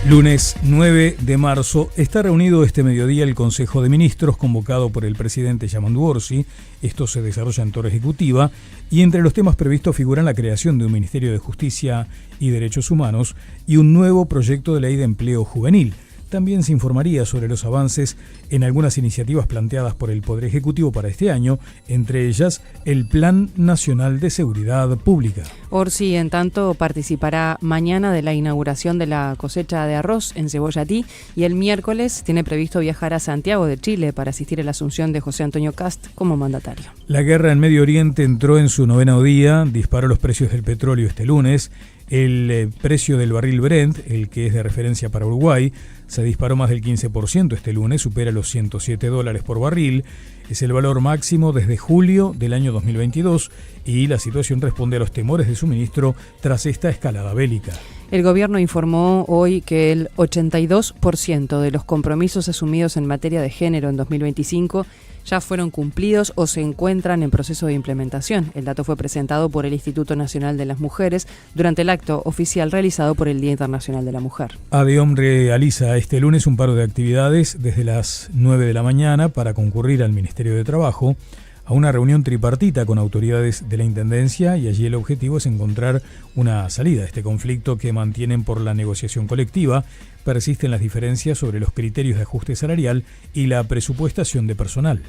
Lunes 9 de marzo está reunido este mediodía el Consejo de Ministros convocado por el presidente Yamandu Orsi. Esto se desarrolla en Torre Ejecutiva y entre los temas previstos figuran la creación de un Ministerio de Justicia y Derechos Humanos y un nuevo proyecto de ley de empleo juvenil. También se informaría sobre los avances en algunas iniciativas planteadas por el Poder Ejecutivo para este año, entre ellas el Plan Nacional de Seguridad Pública. Orsi, en tanto, participará mañana de la inauguración de la cosecha de arroz en Cebollatí y el miércoles tiene previsto viajar a Santiago de Chile para asistir a la asunción de José Antonio Kast como mandatario. La guerra en Medio Oriente entró en su 9º día, disparó los precios del petróleo este lunes. El precio del barril Brent, el que es de referencia para Uruguay, se disparó más del 15% este lunes, supera los $107 por barril. Es el valor máximo desde julio del año 2022 y la situación responde a los temores de suministro tras esta escalada bélica. El gobierno informó hoy que el 82% de los compromisos asumidos en materia de género en 2025 ya fueron cumplidos o se encuentran en proceso de implementación. El dato fue presentado por el Instituto Nacional de las Mujeres durante el acto oficial realizado por el Día Internacional de la Mujer. ADEOM realiza este lunes un paro de actividades desde las 9 de la mañana para concurrir al Ministerio de Trabajo a una reunión tripartita con autoridades de la Intendencia y allí el objetivo es encontrar una salida a este conflicto que mantienen por la negociación colectiva. Persisten las diferencias sobre los criterios de ajuste salarial y la presupuestación de personal.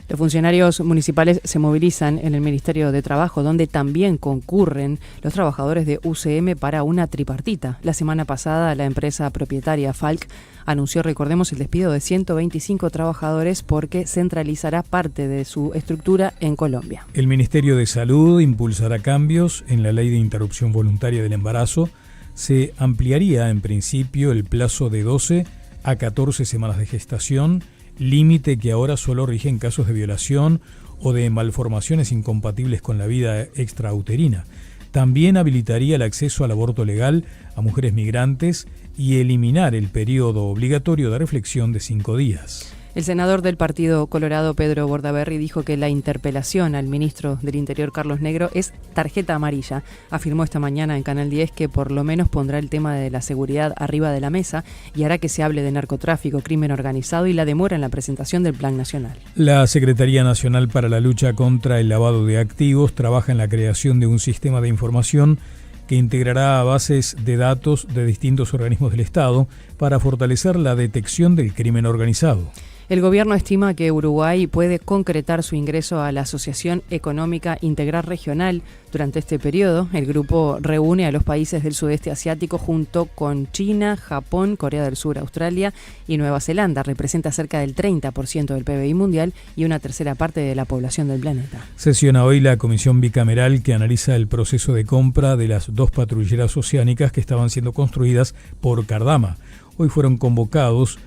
Los funcionarios municipales se movilizan en el Ministerio de Trabajo, donde también concurren los trabajadores de UCM para una tripartita. La semana pasada, la empresa propietaria Falck anunció, recordemos, el despido de 125 trabajadores porque centralizará parte de su estructura en Colombia. El Ministerio de Salud impulsará cambios en la ley de interrupción voluntaria del embarazo. Se ampliaría en principio el plazo de 12 a 14 semanas de gestación, límite que ahora solo rige en casos de violación o de malformaciones incompatibles con la vida extrauterina. También habilitaría el acceso al aborto legal a mujeres migrantes y eliminar el periodo obligatorio de reflexión de 5 días. El senador del Partido Colorado, Pedro Bordaberry, dijo que la interpelación al ministro del Interior, Carlos Negro, es tarjeta amarilla. Afirmó esta mañana en Canal 10 que por lo menos pondrá el tema de la seguridad arriba de la mesa y hará que se hable de narcotráfico, crimen organizado y la demora en la presentación del Plan Nacional. La Secretaría Nacional para la Lucha contra el Lavado de Activos trabaja en la creación de un sistema de información que integrará bases de datos de distintos organismos del Estado para fortalecer la detección del crimen organizado. El gobierno estima que Uruguay puede concretar su ingreso a la Asociación Económica Integral Regional durante este periodo. El grupo reúne a los países del sudeste asiático junto con China, Japón, Corea del Sur, Australia y Nueva Zelanda. Representa cerca del 30% del PBI mundial y una tercera parte de la población del planeta. Sesiona hoy la comisión bicameral que analiza el proceso de compra de las 2 patrulleras oceánicas que estaban siendo construidas por Cardama. Hoy fueron convocados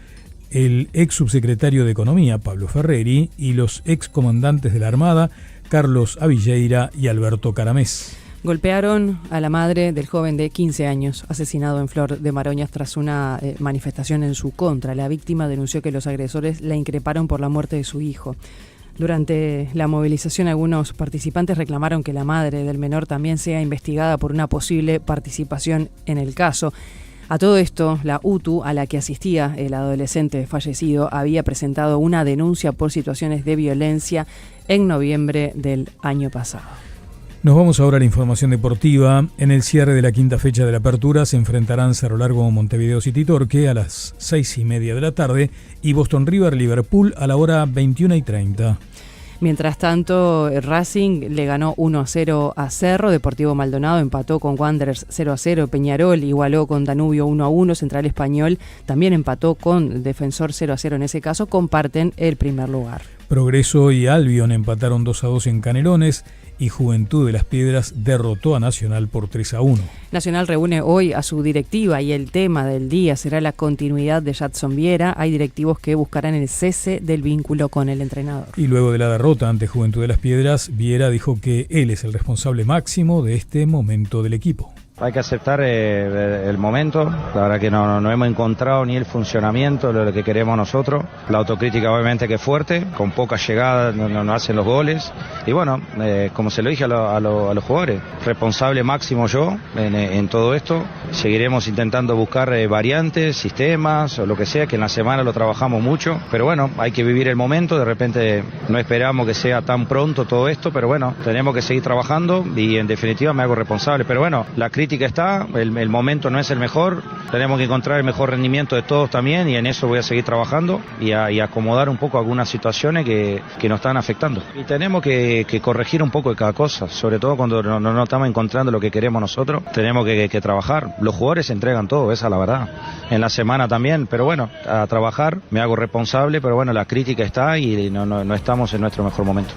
el ex subsecretario de Economía, Pablo Ferreri, y los ex comandantes de la Armada, Carlos Avilleira y Alberto Caramés. Golpearon a la madre del joven de 15 años, asesinado en Flor de Maroñas tras una manifestación en su contra. La víctima denunció que los agresores la increparon por la muerte de su hijo. Durante la movilización, algunos participantes reclamaron que la madre del menor también sea investigada por una posible participación en el caso. A todo esto, la UTU, a la que asistía el adolescente fallecido, había presentado una denuncia por situaciones de violencia en noviembre del año pasado. Nos vamos ahora a la información deportiva. En el cierre de la 5ª fecha de la apertura se enfrentarán Cerro Largo, Montevideo City Torque a las 6:30 de la tarde y Boston River Liverpool a la hora 21:30. Mientras tanto, Racing le ganó 1-0 a Cerro, Deportivo Maldonado empató con Wanderers 0-0, Peñarol igualó con Danubio 1-1, Central Español también empató con Defensor 0-0 en ese caso, comparten el primer lugar. Progreso y Albion empataron 2-2 en Canelones y Juventud de las Piedras derrotó a Nacional por 3-1. Nacional reúne hoy a su directiva y el tema del día será la continuidad de Jadson Viera. Hay directivos que buscarán el cese del vínculo con el entrenador. Y luego de la derrota ante Juventud de las Piedras, Viera dijo que él es el responsable máximo de este momento del equipo. Hay que aceptar el momento, la verdad que no hemos encontrado ni el funcionamiento de lo que queremos nosotros. La autocrítica obviamente que es fuerte, con poca llegada no hacen los goles. Y bueno, como se lo dije a los jugadores, responsable máximo yo en todo esto. Seguiremos intentando buscar variantes, sistemas o lo que sea, que en la semana lo trabajamos mucho. Pero bueno, hay que vivir el momento, de repente no esperamos que sea tan pronto todo esto, pero bueno, tenemos que seguir trabajando y en definitiva me hago responsable. Pero bueno, la crítica está, el momento no es el mejor, tenemos que encontrar el mejor rendimiento de todos también y en eso voy a seguir trabajando y acomodar un poco algunas situaciones que nos están afectando. Y tenemos que corregir un poco de cada cosa, sobre todo cuando no estamos encontrando lo que queremos nosotros, tenemos que trabajar. Los jugadores se entregan todo, esa es la verdad. En la semana también, pero bueno, a trabajar, me hago responsable, pero bueno, la crítica está y no estamos en nuestro mejor momento.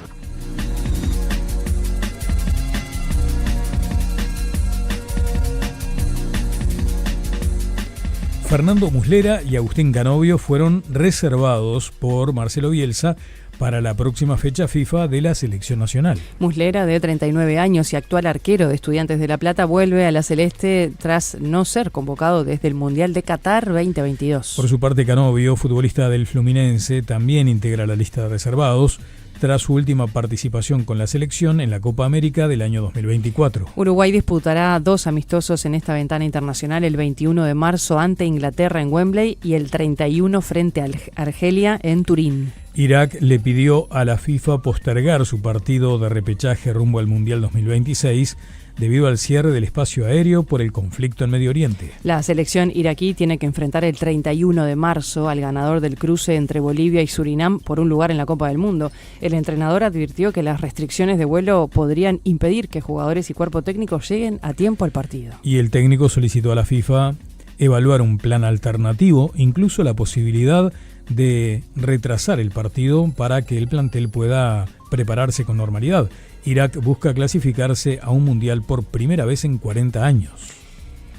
Fernando Muslera y Agustín Canovio fueron reservados por Marcelo Bielsa para la próxima fecha FIFA de la selección nacional. Muslera, de 39 años y actual arquero de Estudiantes de La Plata, vuelve a la Celeste tras no ser convocado desde el Mundial de Qatar 2022. Por su parte, Canovio, futbolista del Fluminense, también integra la lista de reservados tras su última participación con la selección en la Copa América del año 2024. Uruguay disputará 2 amistosos en esta ventana internacional, el 21 de marzo ante Inglaterra en Wembley y el 31 frente a Argelia en Turín. Irak le pidió a la FIFA postergar su partido de repechaje rumbo al Mundial 2026 debido al cierre del espacio aéreo por el conflicto en Medio Oriente. La selección iraquí tiene que enfrentar el 31 de marzo al ganador del cruce entre Bolivia y Surinam por un lugar en la Copa del Mundo. El entrenador advirtió que las restricciones de vuelo podrían impedir que jugadores y cuerpo técnico lleguen a tiempo al partido. Y el técnico solicitó a la FIFA evaluar un plan alternativo, incluso la posibilidad de retrasar el partido para que el plantel pueda prepararse con normalidad. Irak busca clasificarse a un mundial por primera vez en 40 años.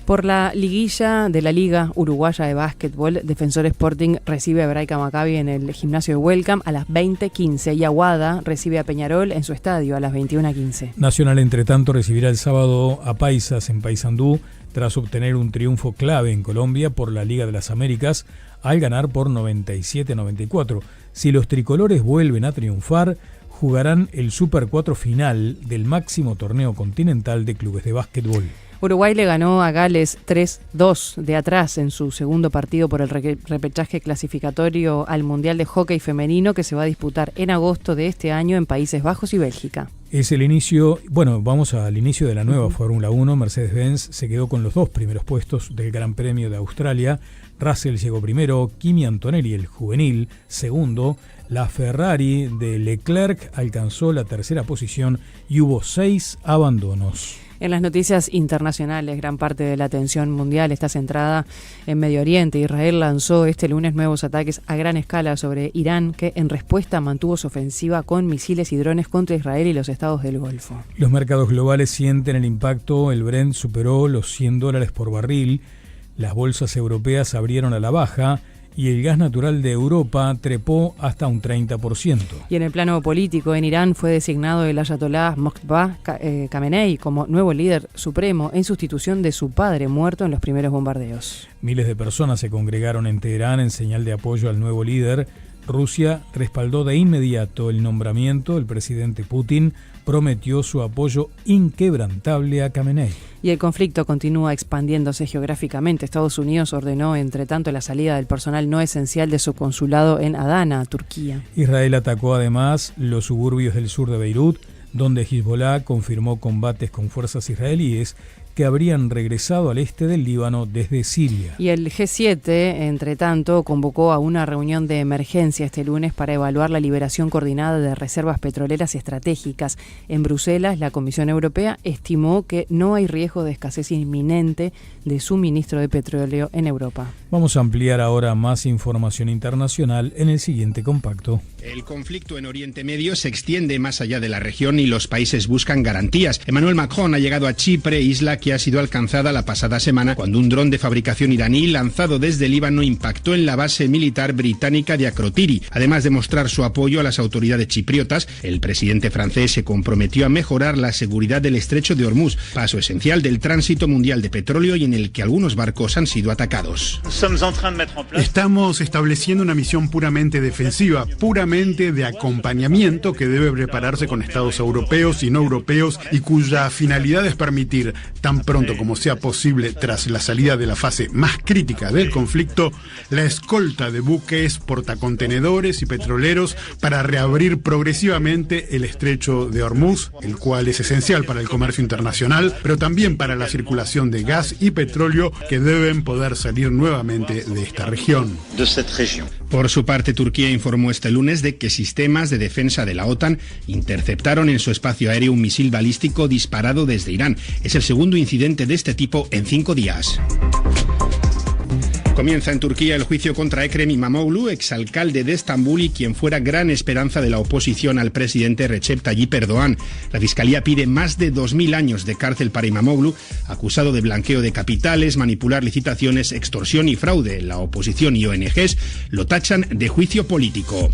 Por la liguilla de la Liga Uruguaya de Básquetbol, Defensor Sporting recibe a Hebraica Maccabi en el gimnasio de Welcome a las 20:15 y Aguada recibe a Peñarol en su estadio a las 21:15. Nacional, entre tanto, recibirá el sábado a Paisas en Paysandú tras obtener un triunfo clave en Colombia por la Liga de las Américas al ganar por 97-94. Si los tricolores vuelven a triunfar, jugarán el Super 4 final del máximo torneo continental de clubes de básquetbol. Uruguay le ganó a Gales 3-2 de atrás en su segundo partido por el repechaje clasificatorio al Mundial de Hockey Femenino que se va a disputar en agosto de este año en Países Bajos y Bélgica. Es el inicio, vamos al inicio de la nueva Fórmula 1. Mercedes-Benz se quedó con los 2 primeros puestos del Gran Premio de Australia. Russell llegó primero, Kimi Antonelli, el juvenil, segundo. La Ferrari de Leclerc alcanzó la tercera posición y hubo 6 abandonos. En las noticias internacionales, gran parte de la atención mundial está centrada en Medio Oriente. Israel lanzó este lunes nuevos ataques a gran escala sobre Irán, que en respuesta mantuvo su ofensiva con misiles y drones contra Israel y los estados del Golfo. Los mercados globales sienten el impacto. El Brent superó los $100 por barril. Las bolsas europeas abrieron a la baja y el gas natural de Europa trepó hasta un 30%. Y en el plano político, en Irán fue designado el ayatolá Mojtaba Khamenei como nuevo líder supremo en sustitución de su padre muerto en los primeros bombardeos. Miles de personas se congregaron en Teherán en señal de apoyo al nuevo líder. Rusia respaldó de inmediato el nombramiento. El presidente Putin prometió su apoyo inquebrantable a Khamenei. Y el conflicto continúa expandiéndose geográficamente. Estados Unidos ordenó, entre tanto, la salida del personal no esencial de su consulado en Adana, Turquía. Israel atacó además los suburbios del sur de Beirut, donde Hezbollah confirmó combates con fuerzas israelíes que habrían regresado al este del Líbano desde Siria. Y el G7, entre tanto, convocó a una reunión de emergencia este lunes para evaluar la liberación coordinada de reservas petroleras estratégicas. En Bruselas, la Comisión Europea estimó que no hay riesgo de escasez inminente de suministro de petróleo en Europa. Vamos a ampliar ahora más información internacional en el siguiente compacto. El conflicto en Oriente Medio se extiende más allá de la región y los países buscan garantías. Emmanuel Macron ha llegado a Chipre, isla que Turquía ha sido alcanzada la pasada semana cuando un dron de fabricación iraní lanzado desde Líbano impactó en la base militar británica de Akrotiri. Además de mostrar su apoyo a las autoridades chipriotas, el presidente francés se comprometió a mejorar la seguridad del estrecho de Hormuz, paso esencial del tránsito mundial de petróleo y en el que algunos barcos han sido atacados. Estamos estableciendo una misión puramente defensiva, puramente de acompañamiento que debe prepararse con estados europeos y no europeos y cuya finalidad es permitir, tan pronto como sea posible tras la salida de la fase más crítica del conflicto, la escolta de buques, portacontenedores y petroleros para reabrir progresivamente el estrecho de Hormuz, el cual es esencial para el comercio internacional, pero también para la circulación de gas y petróleo que deben poder salir nuevamente de esta región. Por su parte, Turquía informó este lunes de que sistemas de defensa de la OTAN interceptaron en su espacio aéreo un misil balístico disparado desde Irán. Es el segundo incidente de este tipo en 5 días. Comienza en Turquía el juicio contra Ekrem İmamoğlu, exalcalde de Estambul y quien fuera gran esperanza de la oposición al presidente Recep Tayyip Erdoğan. La fiscalía pide más de 2.000 años de cárcel para İmamoğlu, acusado de blanqueo de capitales, manipular licitaciones, extorsión y fraude. La oposición y ONGs lo tachan de juicio político.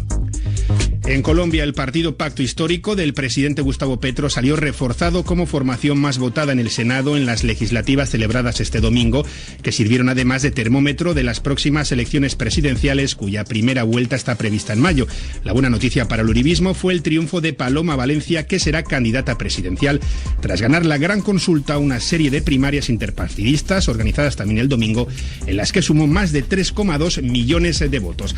En Colombia, el partido Pacto Histórico del presidente Gustavo Petro salió reforzado como formación más votada en el Senado en las legislativas celebradas este domingo, que sirvieron además de termómetro de las próximas elecciones presidenciales, cuya primera vuelta está prevista en mayo. La buena noticia para el uribismo fue el triunfo de Paloma Valencia, que será candidata presidencial, tras ganar la gran consulta, una serie de primarias interpartidistas organizadas también el domingo, en las que sumó más de 3,2 millones de votos.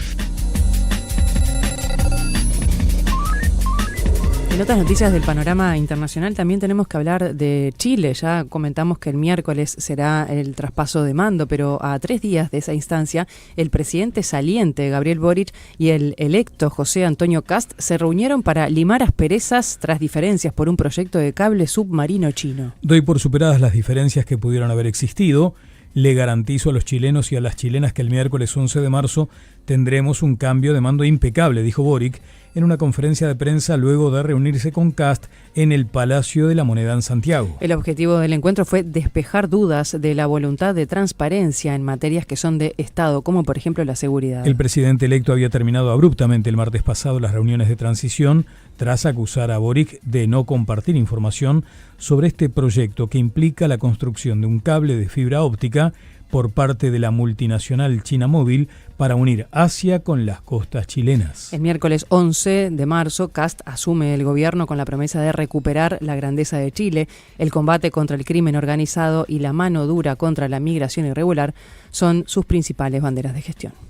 En otras noticias del panorama internacional también tenemos que hablar de Chile. Ya comentamos que el miércoles será el traspaso de mando, pero a 3 días de esa instancia, el presidente saliente Gabriel Boric y el electo José Antonio Kast se reunieron para limar asperezas tras diferencias por un proyecto de cable submarino chino. Doy por superadas las diferencias que pudieron haber existido. Le garantizo a los chilenos y a las chilenas que el miércoles 11 de marzo tendremos un cambio de mando impecable, dijo Boric en una conferencia de prensa luego de reunirse con Kast en el Palacio de la Moneda en Santiago. El objetivo del encuentro fue despejar dudas de la voluntad de transparencia en materias que son de Estado, como por ejemplo la seguridad. El presidente electo había terminado abruptamente el martes pasado las reuniones de transición tras acusar a Boric de no compartir información sobre este proyecto que implica la construcción de un cable de fibra óptica por parte de la multinacional China Móvil para unir Asia con las costas chilenas. El miércoles 11 de marzo, Kast asume el gobierno con la promesa de recuperar la grandeza de Chile. El combate contra el crimen organizado y la mano dura contra la migración irregular son sus principales banderas de gestión.